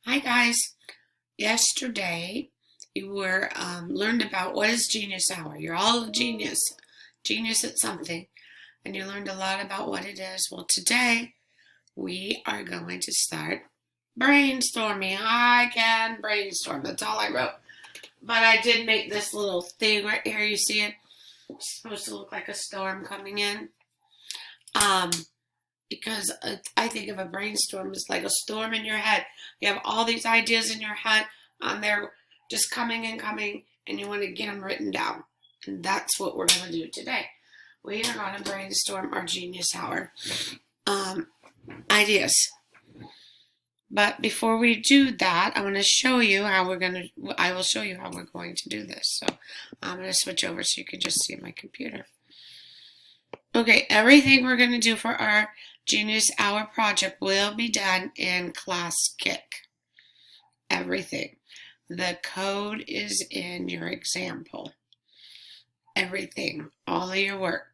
Hi guys. Yesterday you were learned about what is Genius Hour. You're all a genius at something, and you learned a lot about what it is. Well, today we are going to start brainstorming. I can brainstorm. That's all I wrote. But I did make this little thing right here. You see it? It's supposed to look like a storm coming in. Um, because I think of a brainstorm as like a storm in your head. You have all these ideas in your head, and they're just coming and coming, and you want to get them written down. And that's what we're going to do today. We are going to brainstorm our Genius Hour ideas. But before we do that, I want to show you how I will show you how we're going to do this. So I'm going to switch over so you can just see my computer. Okay, everything we're going to do for our Genius Hour project will be done in ClassKick. Everything. The code is in your example. Everything, all of your work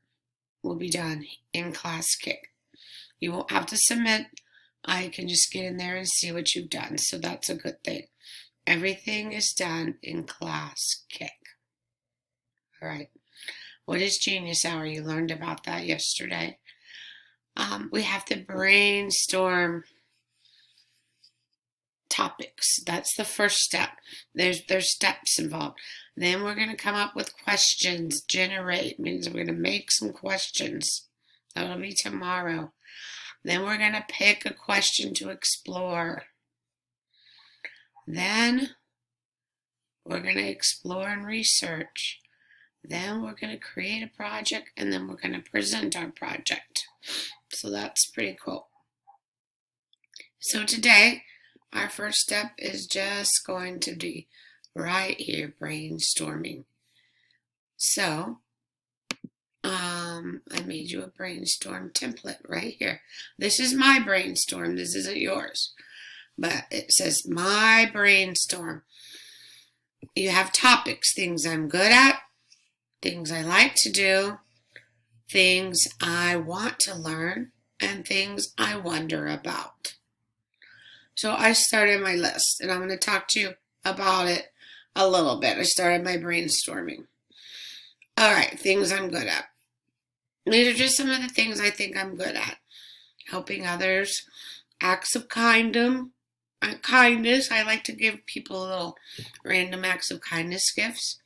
will be done in ClassKick. You won't have to submit. I can just get in there and see what you've done, so that's a good thing. Everything is done in ClassKick. All right. What is Genius Hour? You learned about that yesterday. We have to brainstorm topics. That's the first step. There's steps involved. Then we're going to come up with questions. Generate means we're going to make some questions. That'll be tomorrow. Then we're going to pick a question to explore. Then we're going to explore and research. Then we're going to create a project, and then we're going to present our project. So that's pretty cool. So today, our first step is just going to be right here, brainstorming. So, I made you a brainstorm template right here. This is my brainstorm. This isn't yours. But it says my brainstorm. You have topics, things I'm good at, things I like to do, things I want to learn, and things I wonder about. So I started my list, and I'm going to talk to you about it a little bit. I started my brainstorming. All right, things I'm good at. These are just some of the things I think I'm good at. Helping others, acts of kindness. I like to give people little random acts of kindness gifts.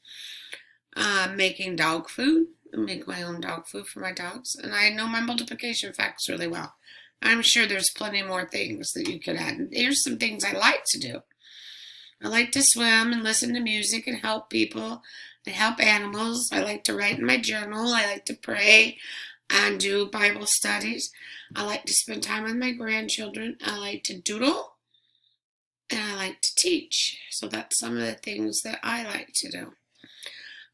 Making dog food. I make my own dog food for my dogs. And I know my multiplication facts really well. I'm sure there's plenty more things that you could add. Here's some things I like to do. I like to swim and listen to music and help people and help animals. I like to write in my journal. I like to pray and do Bible studies. I like to spend time with my grandchildren. I like to doodle. And I like to teach. So that's some of the things that I like to do.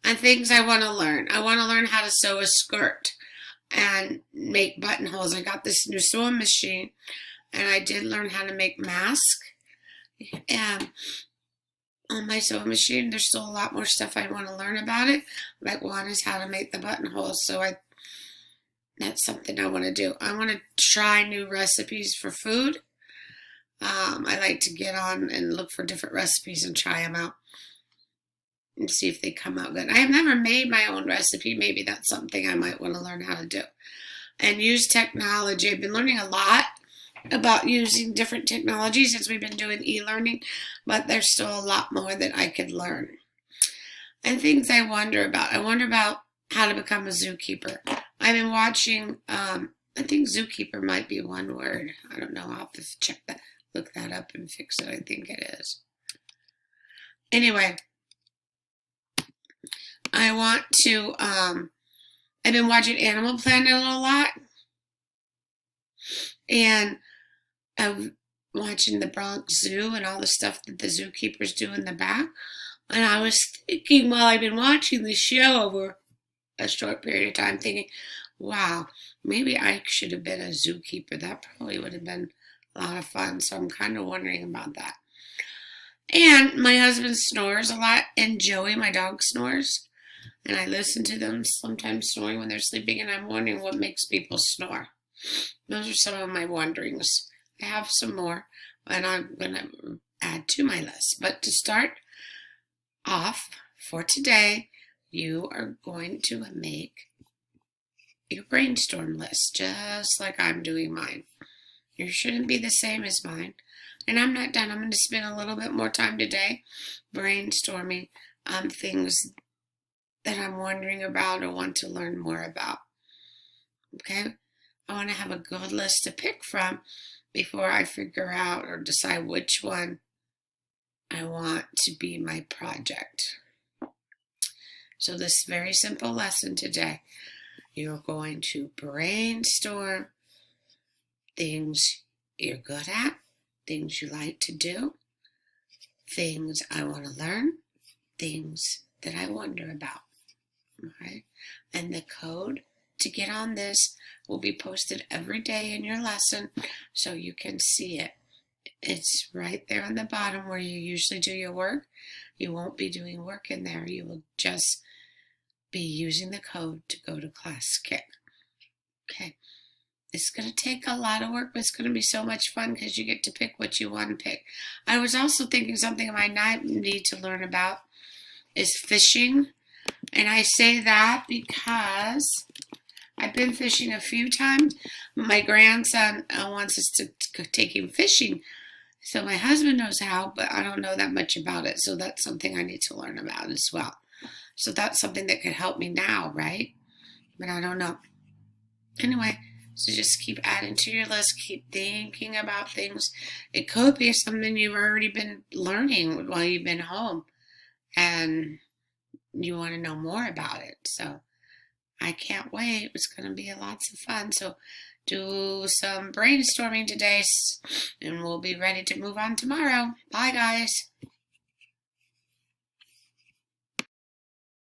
And things I want to learn. I want to learn how to sew a skirt and make buttonholes. I got this new sewing machine, and I did learn how to make masks. And on my sewing machine, there's still a lot more stuff I want to learn about it. Like one is how to make the buttonholes. So that's something I want to do. I want to try new recipes for food. I like to get on and look for different recipes and try them out and see if they come out good. I have never made my own recipe. Maybe that's something I might want to learn how to do. And use technology. I've been learning a lot about using different technologies since we've been doing e-learning, but there's still a lot more that I could learn. And things I wonder about. I wonder about how to become a zookeeper. I've been watching, I think zookeeper might be one word. I don't know. I'll have to check that, look that up and fix it. I think it is. Anyway, I want to, I've been watching Animal Planet a lot. And I'm watching the Bronx Zoo and all the stuff that the zookeepers do in the back. And I was thinking while I've been watching the show over a short period of time, thinking, wow, maybe I should have been a zookeeper. That probably would have been a lot of fun. So I'm kind of wondering about that. And my husband snores a lot, and Joey, my dog, snores. And I listen to them sometimes snoring when they're sleeping, and I'm wondering what makes people snore. Those are some of my wonderings. I have some more, and I'm going to add to my list. But to start off for today, you are going to make your brainstorm list, just like I'm doing mine. Yours shouldn't be the same as mine. And I'm not done. I'm going to spend a little bit more time today brainstorming on things that I'm wondering about or want to learn more about. Okay? I want to have a good list to pick from before I figure out or decide which one I want to be my project. So this very simple lesson today, you're going to brainstorm things you're good at, things you like to do, things I want to learn, things that I wonder about. Okay? And the code to get on this will be posted every day in your lesson so you can see it. It's right there on the bottom where you usually do your work. You won't be doing work in there. You will just be using the code to go to Class Kick. Okay. It's going to take a lot of work, but it's going to be so much fun because you get to pick what you want to pick. I was also thinking something I might need to learn about is fishing. And I say that because I've been fishing a few times. My grandson wants us to take him fishing. So my husband knows how, but I don't know that much about it. So that's something I need to learn about as well. So that's something that could help me now, right? But I don't know. Anyway, so just keep adding to your list. Keep thinking about things. It could be something you've already been learning while you've been home. And you want to know more about it. So I can't wait. It's going to be lots of fun. So do some brainstorming today, and we'll be ready to move on tomorrow. Bye, guys.